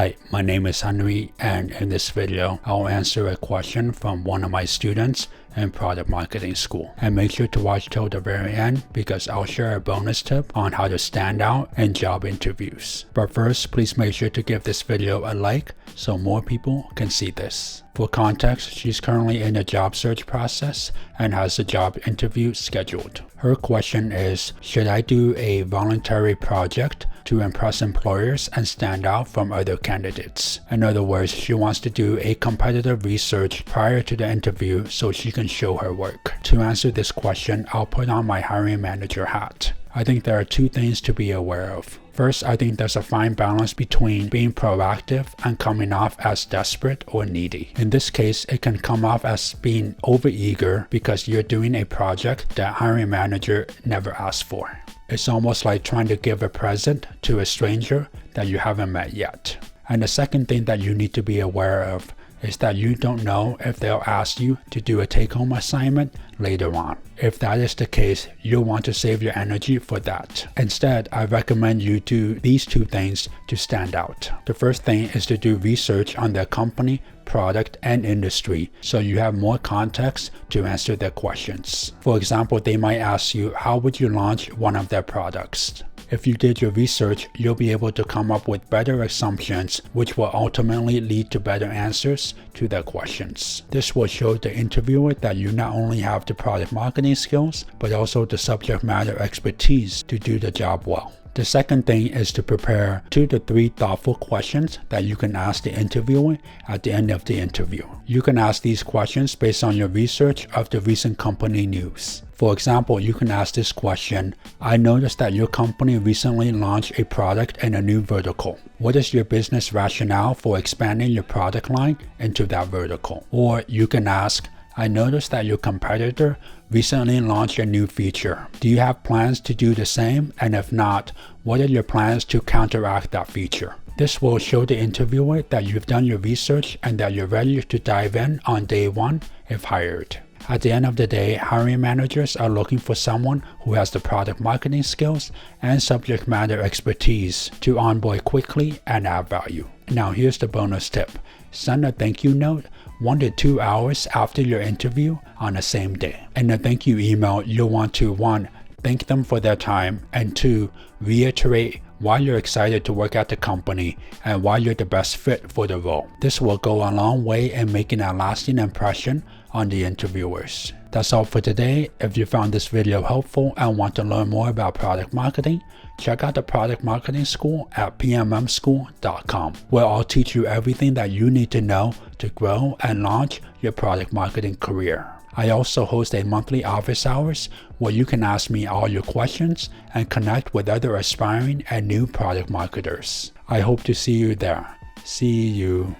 Hi, my name is Henry, and in this video, I'll answer a question from one of my students in product marketing school. And make sure to watch till the very end because I'll share a bonus tip on how to stand out in job interviews. But first, please make sure to give this video a like so more people can see this. For context, she's currently in the job search process and has a job interview scheduled. Her question is, should I do a voluntary project to impress employers and stand out from other candidates? In other words, she wants to do a competitive research prior to the interview so she can show her work. To answer this question, I'll put on my hiring manager hat. I think there are two things to be aware of. First, I think there's a fine balance between being proactive and coming off as desperate or needy. In this case, it can come off as being overeager because you're doing a project that hiring manager never asked for. It's almost like trying to give a present to a stranger that you haven't met yet. And the second thing that you need to be aware of is that you don't know if they'll ask you to do a take-home assignment later on. If that is the case, you'll want to save your energy for that. Instead, I recommend you do these two things to stand out. The first thing is to do research on their company, product, and industry so you have more context to answer their questions. For example, they might ask you, how would you launch one of their products? If you did your research, you'll be able to come up with better assumptions, which will ultimately lead to better answers to their questions. This will show the interviewer that you not only have the product marketing skills, but also the subject matter expertise to do the job well. The second thing is to prepare 2 to 3 thoughtful questions that you can ask the interviewer at the end of the interview. You can ask these questions based on your research of the recent company news. For example, you can ask this question, I noticed that your company recently launched a product in a new vertical. What is your business rationale for expanding your product line into that vertical? Or you can ask, I noticed that your competitor recently launched a new feature. Do you have plans to do the same? And if not, what are your plans to counteract that feature? This will show the interviewer that you've done your research and that you're ready to dive in on day one if hired. At the end of the day, hiring managers are looking for someone who has the product marketing skills and subject matter expertise to onboard quickly and add value. Now here's the bonus tip. Send a thank you note 1 to 2 hours after your interview on the same day. In the thank you email, you'll want to 1. Thank them for their time, and 2. Reiterate why you're excited to work at the company and why you're the best fit for the role. This will go a long way in making a lasting impression on the interviewers. That's all for today. If you found this video helpful and want to learn more about product marketing, check out the product marketing school at pmmschool.com, where I'll teach you everything that you need to know to grow and launch your product marketing career. I also host a monthly office hours where you can ask me all your questions and connect with other aspiring and new product marketers. I hope to see you there. See you.